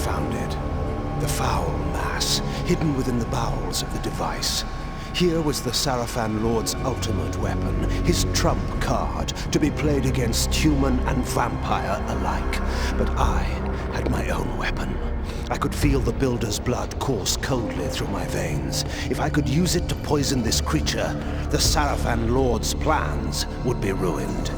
found it. The foul mass, hidden within the bowels of the device. Here was the Sarafan Lord's ultimate weapon, his trump card, to be played against human and vampire alike. But I had my own weapon. I could feel the Builder's blood course coldly through my veins. If I could use it to poison this creature, the Sarafan Lord's plans would be ruined.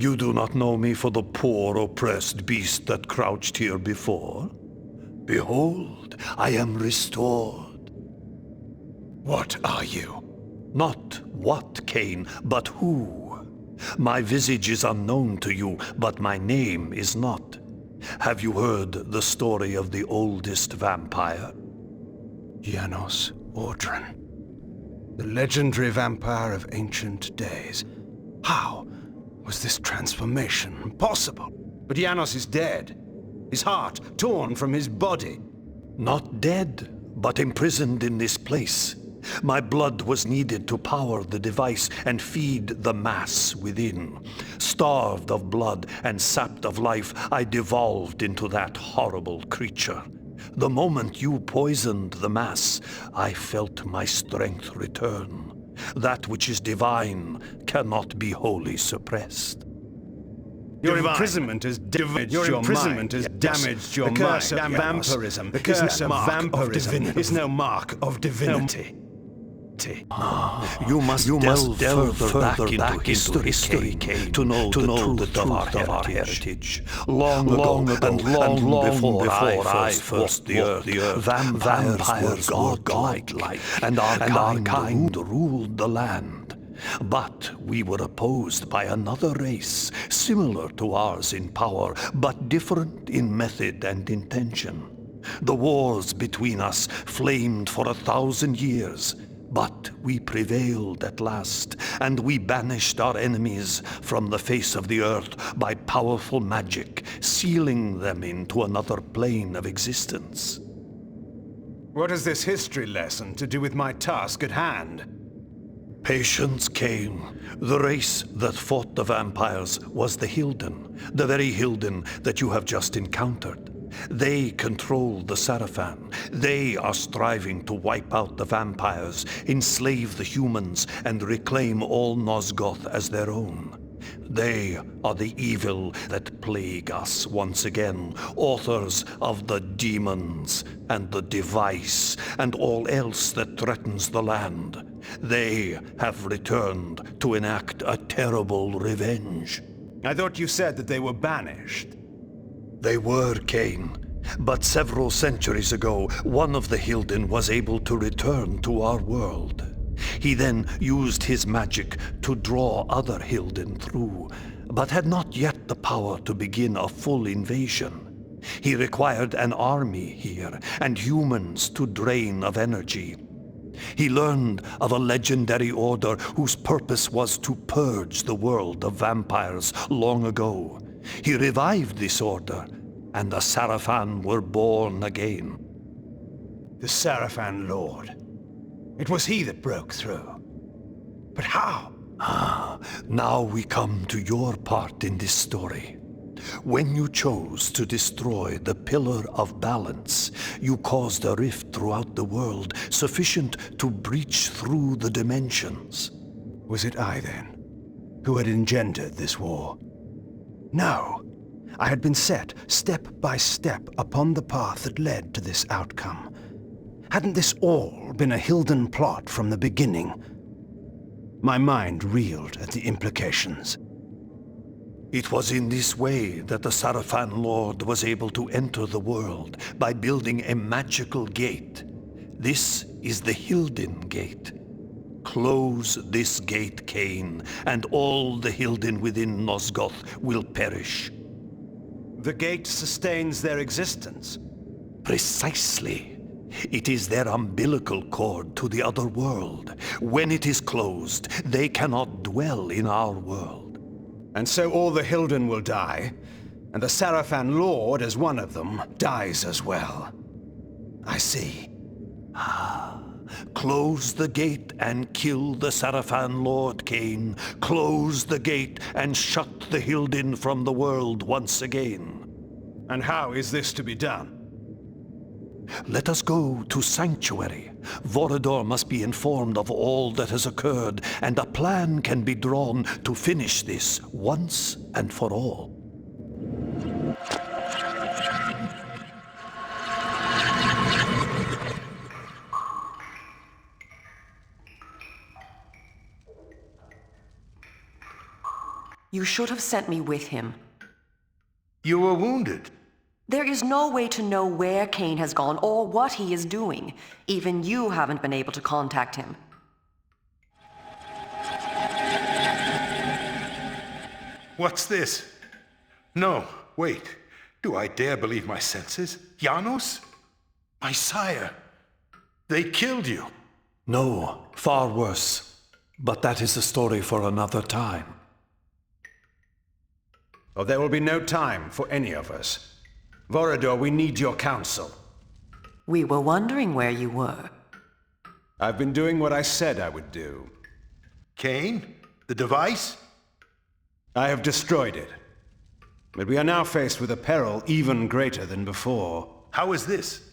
You do not know me for the poor, oppressed beast that crouched here before? Behold, I am restored. What are you? Not what, Cain, but who. My visage is unknown to you, but my name is not. Have you heard the story of the oldest vampire? Janos Audron. The legendary vampire of ancient days. How was this transformation possible? But Janos is dead. His heart torn from his body. Not dead, but imprisoned in this place. My blood was needed to power the device and feed the mass within. Starved of blood and sapped of life, I devolved into that horrible creature. The moment you poisoned the mass, I felt my strength return. That which is divine cannot be wholly suppressed. Your imprisonment has damaged your mind. The curse of vampirism. The curse of vampirism is no mark of divinity. You must delve further back into history, Cain, to know the truth of our heritage. Long ago, and long before I first walked the earth, vampires were godlike, and our kind ruled the land. But we were opposed by another race, similar to ours in power, but different in method and intention. The wars between us flamed for 1,000 years, but we prevailed at last, and we banished our enemies from the face of the earth by powerful magic, sealing them into another plane of existence. What has this history lesson to do with my task at hand? Patience came. The race that fought the vampires was the Hilden, the very Hilden that you have just encountered. They control the Sarafan. They are striving to wipe out the vampires, enslave the humans, and reclaim all Nosgoth as their own. They are the evil that plague us once again, authors of the demons and the device and all else that threatens the land. They have returned to enact a terrible revenge. I thought you said that they were banished. They were, Cain. But several centuries ago, one of the Hilden was able to return to our world. He then used his magic to draw other Hilden through, but had not yet the power to begin a full invasion. He required an army here, and humans to drain of energy. He learned of a legendary order whose purpose was to purge the world of vampires long ago. He revived this order, and the Sarafan were born again. The Sarafan Lord. It was he that broke through. But how? Now we come to your part in this story. When you chose to destroy the Pillar of Balance, you caused a rift throughout the world sufficient to breach through the dimensions. Was it I, then, who had engendered this war? No. I had been set, step by step, upon the path that led to this outcome. Hadn't this all been a Hilden plot from the beginning? My mind reeled at the implications. It was in this way that the Sarafan Lord was able to enter the world, by building a magical gate. This is the Hilden Gate. Close this gate, Cain, and all the Hilden within Nosgoth will perish. The gate sustains their existence. Precisely. It is their umbilical cord to the other world. When it is closed, they cannot dwell in our world. And so all the Hilden will die, and the Sarafan Lord, as one of them, dies as well. I see. Close the gate and kill the Sarafan Lord, Cain. Close the gate and shut the Hilden from the world once again. And how is this to be done? Let us go to Sanctuary. Vorador must be informed of all that has occurred, and a plan can be drawn to finish this once and for all. You should have sent me with him. You were wounded. There is no way to know where Cain has gone or what he is doing. Even you haven't been able to contact him. What's this? No, wait. Do I dare believe my senses? Janos? My sire. They killed you. No, far worse. But that is a story for another time. Oh, there will be no time for any of us. Vorador, we need your counsel. We were wondering where you were. I've been doing what I said I would do. Cain? The device? I have destroyed it. But we are now faced with a peril even greater than before. How is this?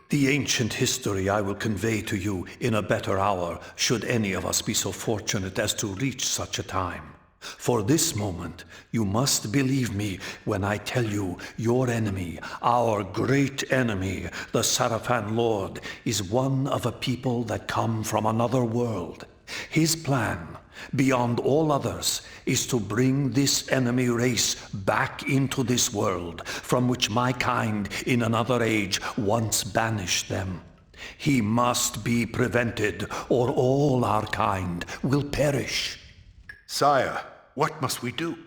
The ancient history I will convey to you in a better hour, should any of us be so fortunate as to reach such a time. For this moment, you must believe me when I tell you your enemy, our great enemy, the Sarafan Lord, is one of a people that come from another world. His plan, beyond all others, is to bring this enemy race back into this world, from which my kind in another age once banished them. He must be prevented, or all our kind will perish. Sire, what must we do?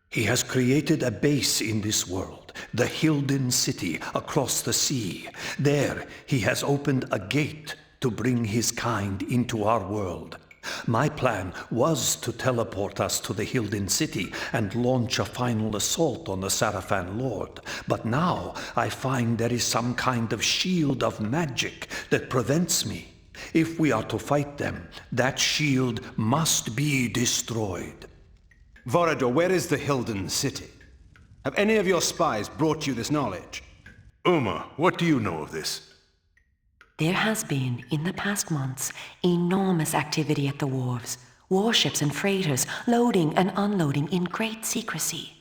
He has created a base in this world, the Hilden City across the sea. There, he has opened a gate to bring his kind into our world. My plan was to teleport us to the Hilden City and launch a final assault on the Sarafan Lord. But now I find there is some kind of shield of magic that prevents me. If we are to fight them, that shield must be destroyed. Vorador, where is the Hilden City? Have any of your spies brought you this knowledge? Uma, what do you know of this? There has been, in the past months, enormous activity at the wharves. Warships and freighters loading and unloading in great secrecy.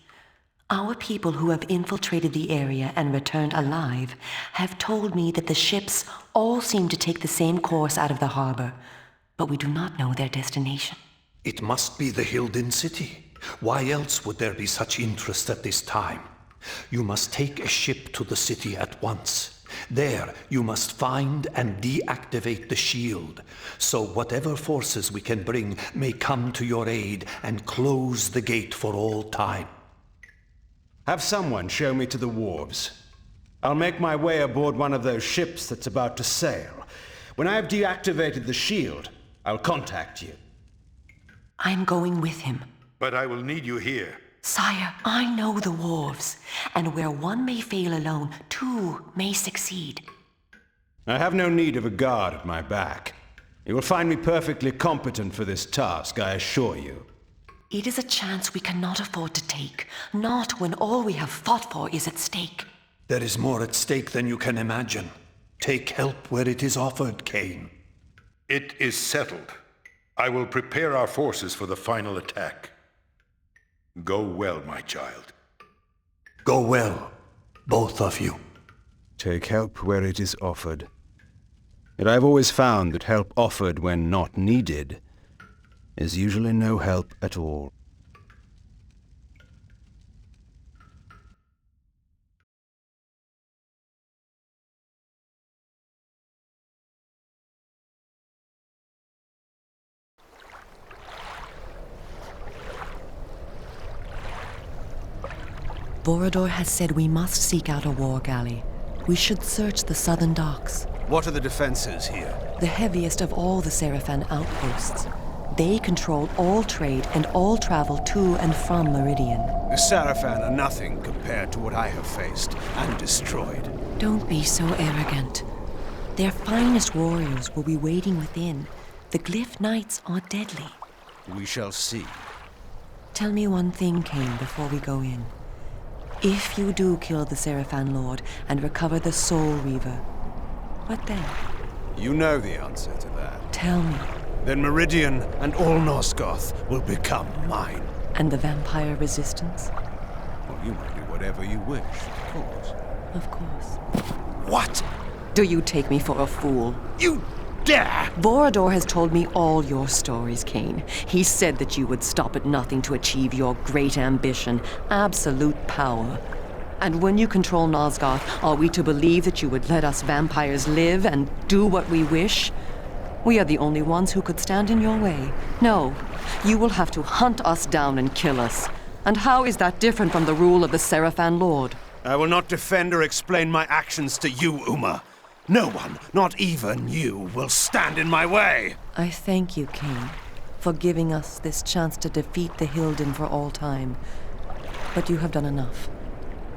Our people who have infiltrated the area and returned alive have told me that the ships all seem to take the same course out of the harbor, but we do not know their destination. It must be the Hilden City. Why else would there be such interest at this time? You must take a ship to the city at once. There, you must find and deactivate the shield, so whatever forces we can bring may come to your aid and close the gate for all time. Have someone show me to the wharves. I'll make my way aboard one of those ships that's about to sail. When I have deactivated the shield, I'll contact you. I'm going with him. But I will need you here. Sire, I know the wharves, and where one may fail alone, two may succeed. I have no need of a guard at my back. You will find me perfectly competent for this task, I assure you. It is a chance we cannot afford to take, not when all we have fought for is at stake. There is more at stake than you can imagine. Take help where it is offered, Cain. It is settled. I will prepare our forces for the final attack. Go well, my child. Go well, both of you. Take help where it is offered. Yet I've always found that help offered when not needed is usually no help at all. Vorador has said we must seek out a war galley. We should search the southern docks. What are the defenses here? The heaviest of all the Sarafan outposts. They control all trade and all travel to and from Meridian. The Sarafan are nothing compared to what I have faced and destroyed. Don't be so arrogant. Their finest warriors will be waiting within. The Glyph Knights are deadly. We shall see. Tell me one thing, Cain, before we go in. If you do kill the Sarafan Lord and recover the Soul Reaver, what then? You know the answer to that. Tell me. Then Meridian and all Nosgoth will become mine. And the vampire resistance? Well, you may do whatever you wish, of course. Of course. What? Do you take me for a fool? You dare! Vorador has told me all your stories, Cain. He said that you would stop at nothing to achieve your great ambition, absolute power. And when you control Nosgoth, are we to believe that you would let us vampires live and do what we wish? We are the only ones who could stand in your way. No, you will have to hunt us down and kill us. And how is that different from the rule of the Seraphan Lord? I will not defend or explain my actions to you, Uma. No one, not even you, will stand in my way. I thank you, Cain, for giving us this chance to defeat the Hilden for all time. But you have done enough.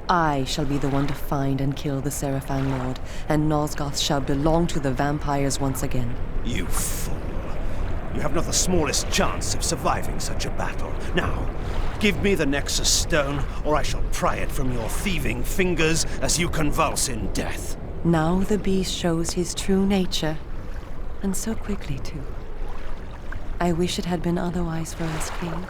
I shall be the one to find and kill the Seraphan Lord, and Nosgoth shall belong to the vampires once again. You fool. You have not the smallest chance of surviving such a battle. Now, give me the Nexus Stone, or I shall pry it from your thieving fingers as you convulse in death. Now the beast shows his true nature, and so quickly, too. I wish it had been otherwise for us, Cain.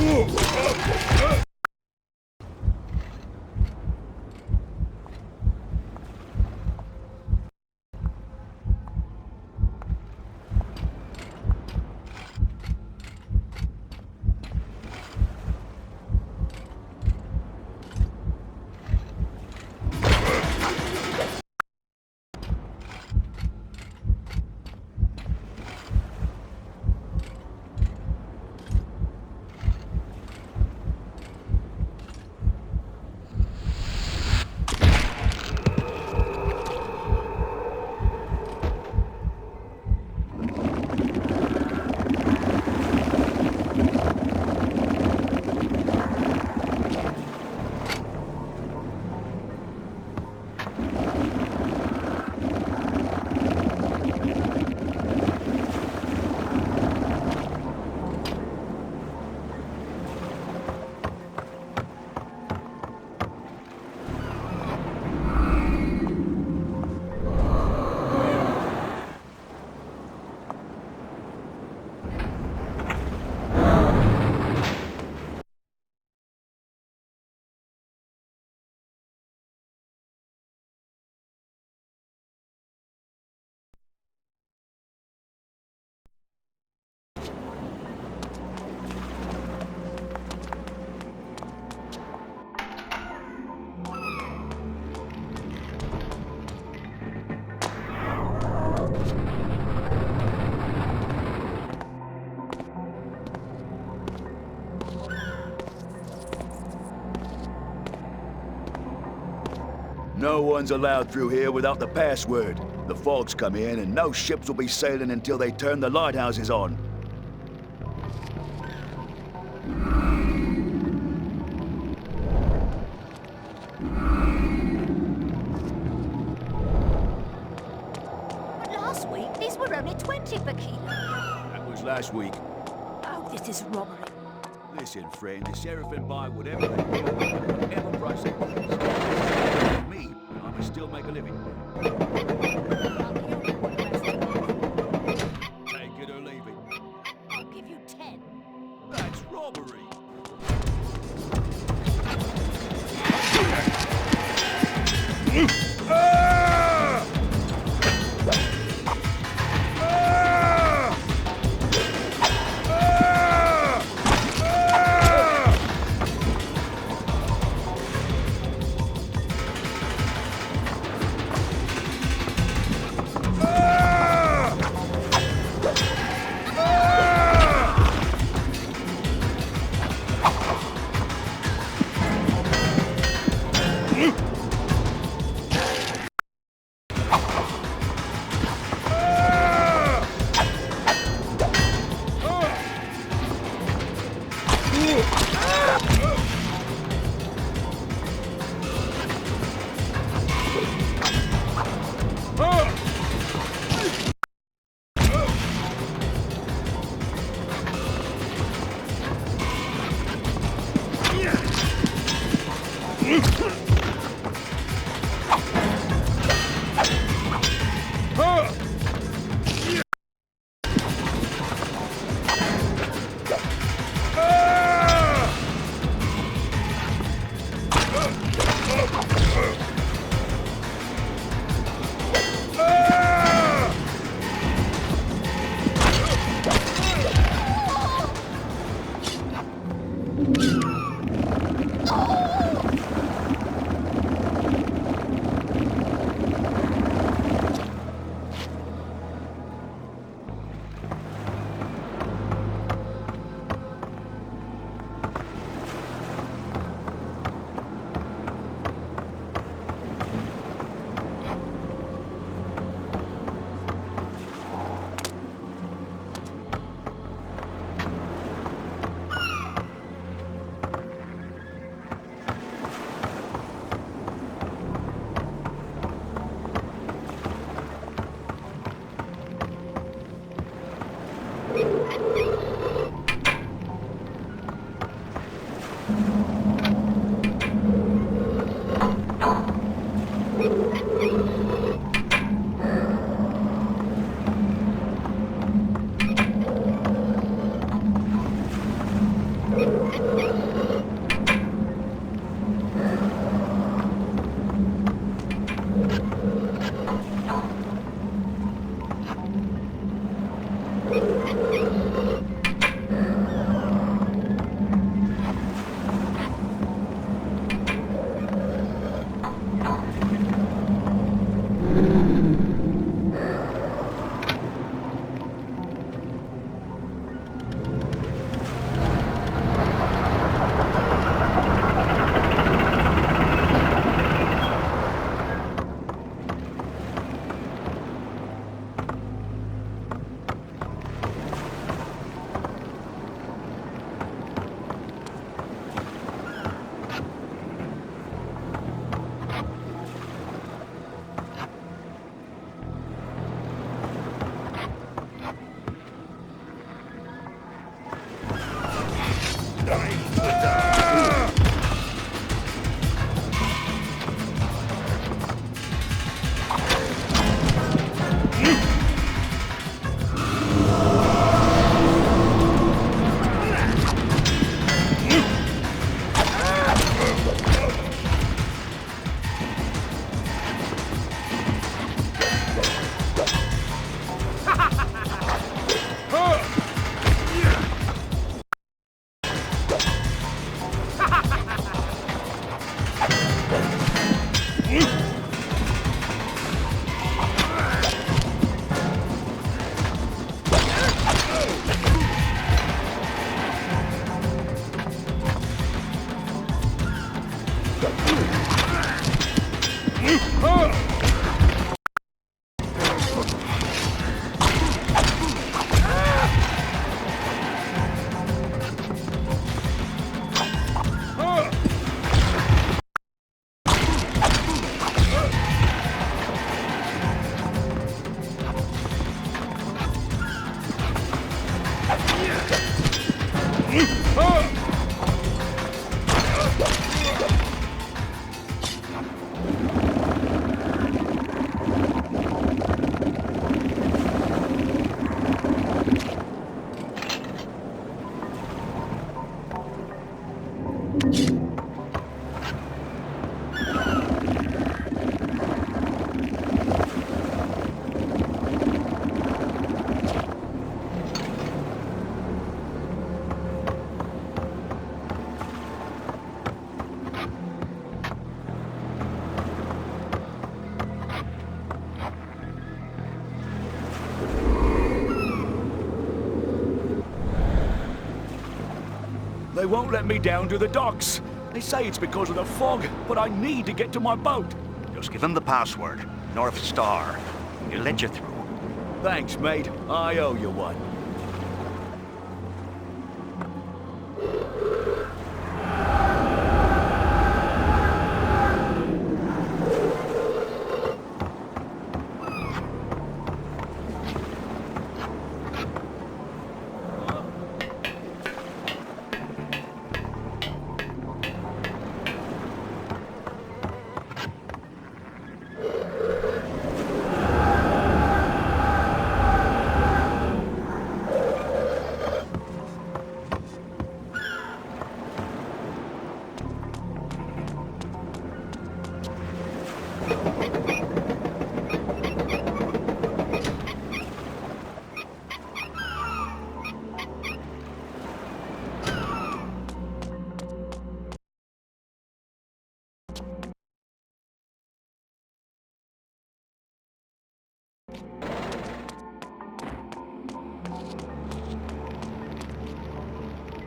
Farewell. No one's allowed through here without the password. The fog's come in, and no ships will be sailing until they turn the lighthouses on. tip a kilo? That was last week. Oh, this is robbery. Listen, friend, the sheriff can buy whatever they want, whatever price they want. Me, I must still make a living. Take it or leave it. I'll give you 10. That's robbery. They won't let me down to the docks. They say it's because of the fog, but I need to get to my boat. Just give him the password, North Star. He'll let you through. Thanks, mate. I owe you one.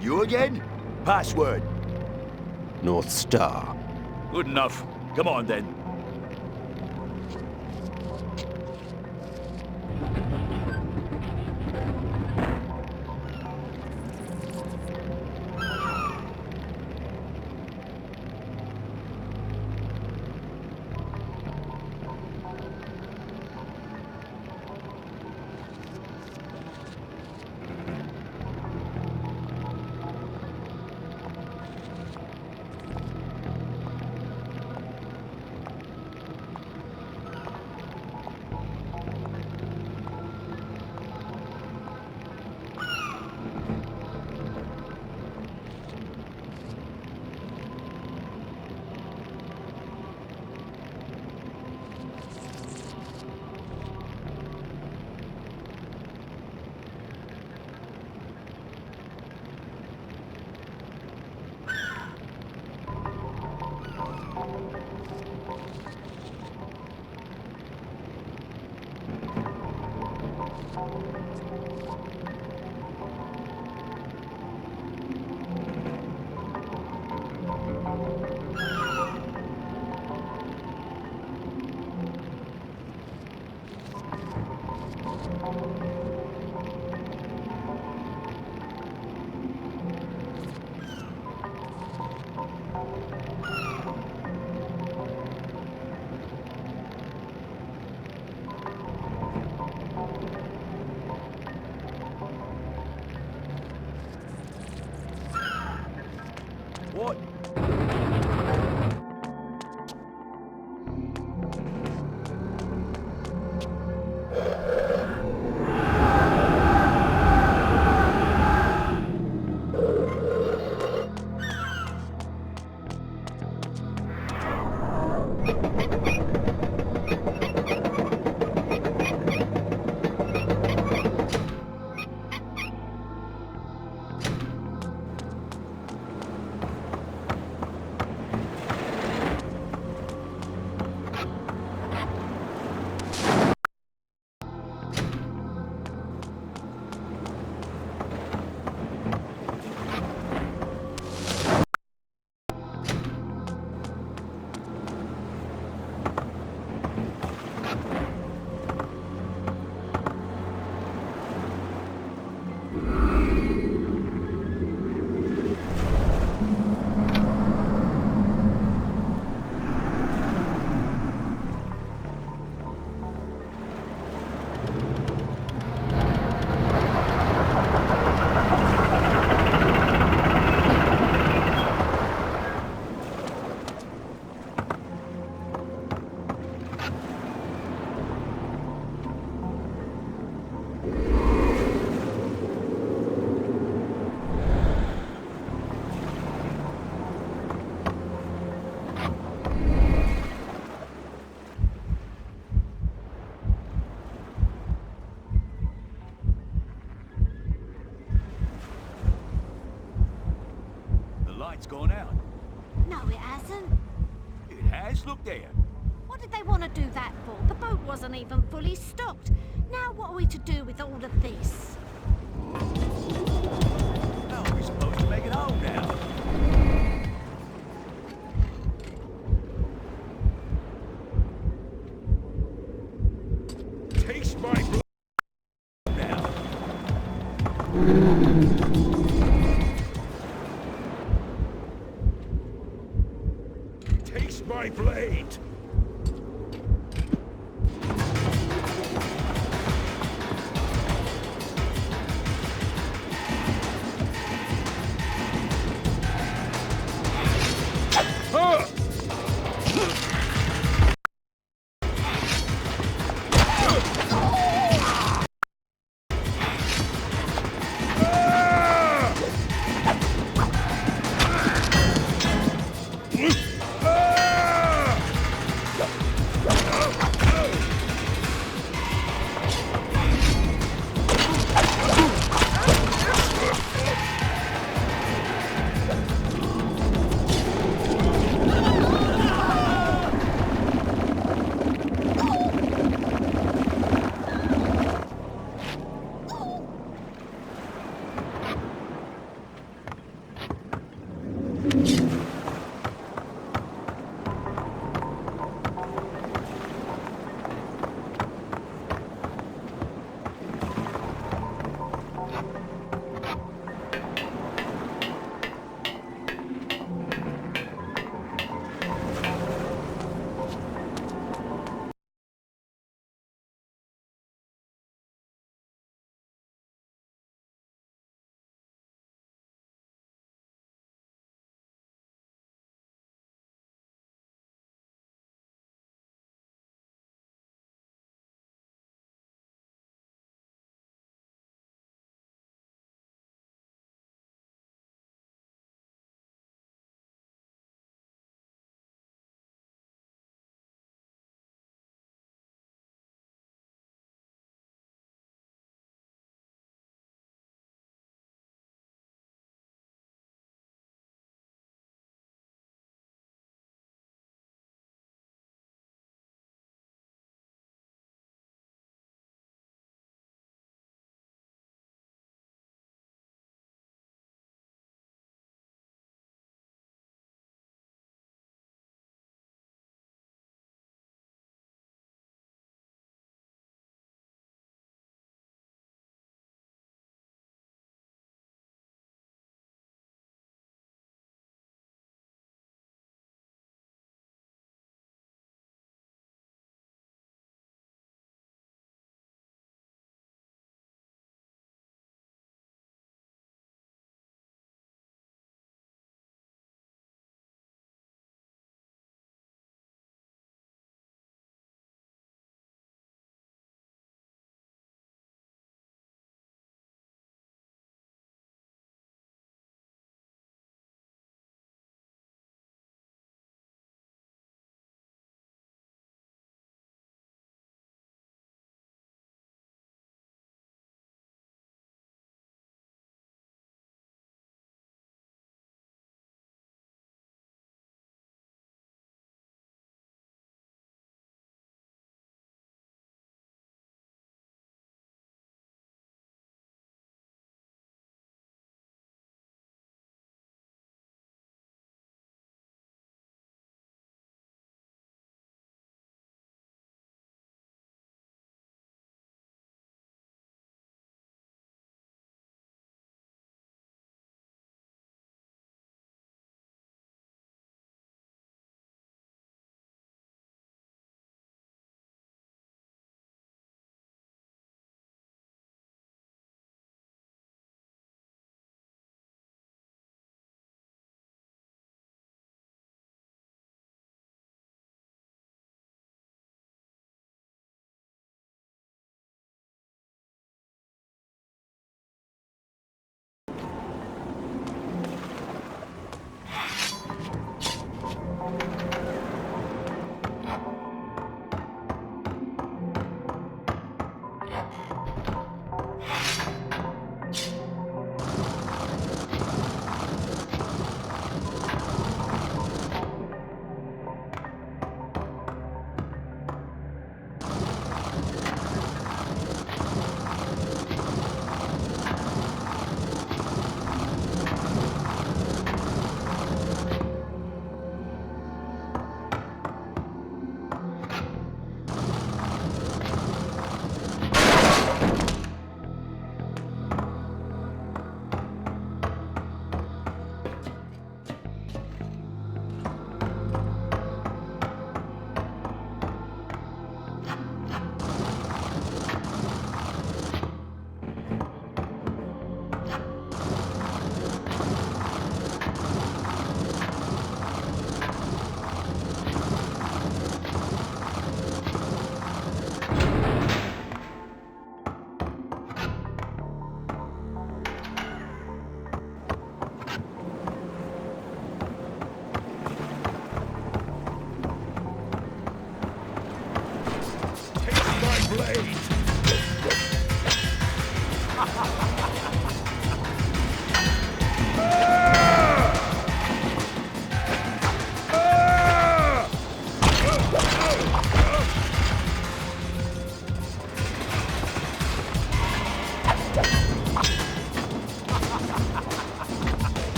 You again? Password. North Star. Good enough. Come on, then. What? Light's gone out. No, it hasn't. It has? Look there. What did they want to do that for? The boat wasn't even fully stocked. Now what are we to do with all of this? How are we supposed to make it on now. Taste my blood Now. Taste my blade!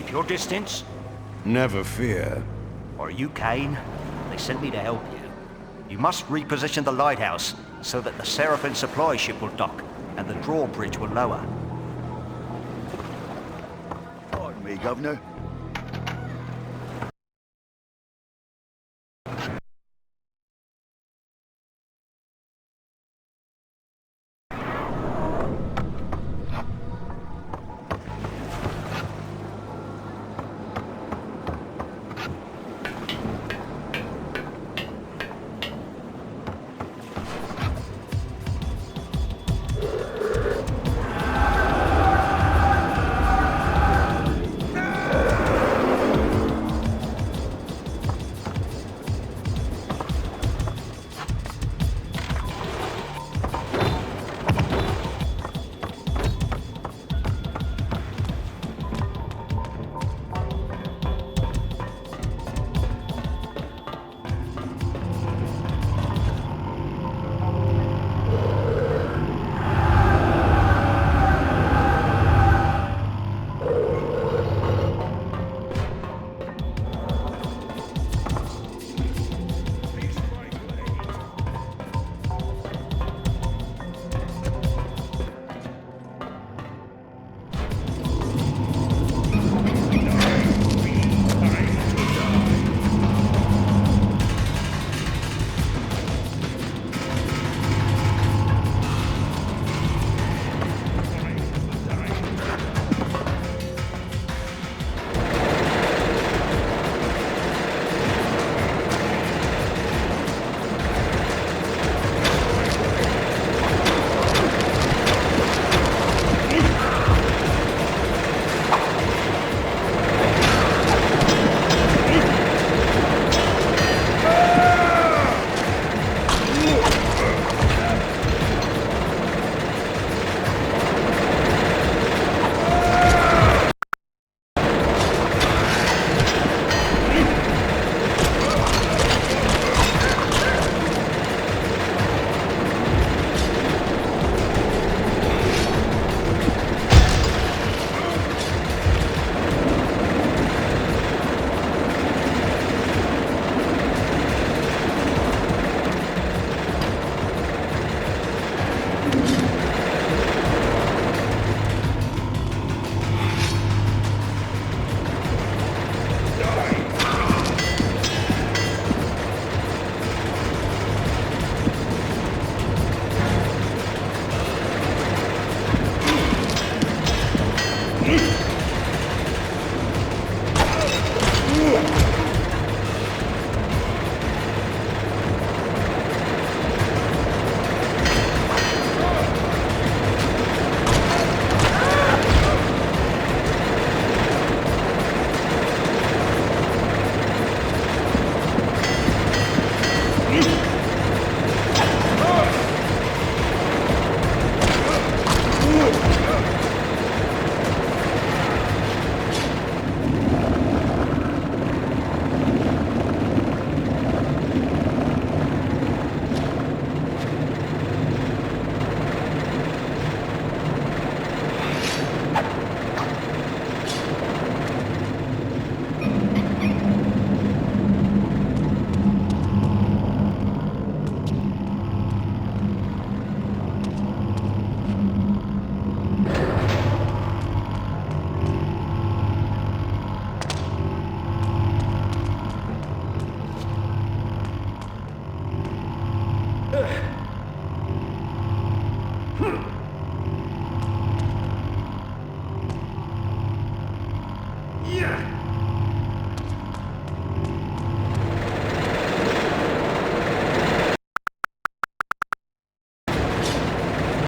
Keep your distance. Never fear. Are you Kane? They sent me to help you. You must reposition the lighthouse so that the Seraphim supply ship will dock and the drawbridge will lower. Pardon me, Governor.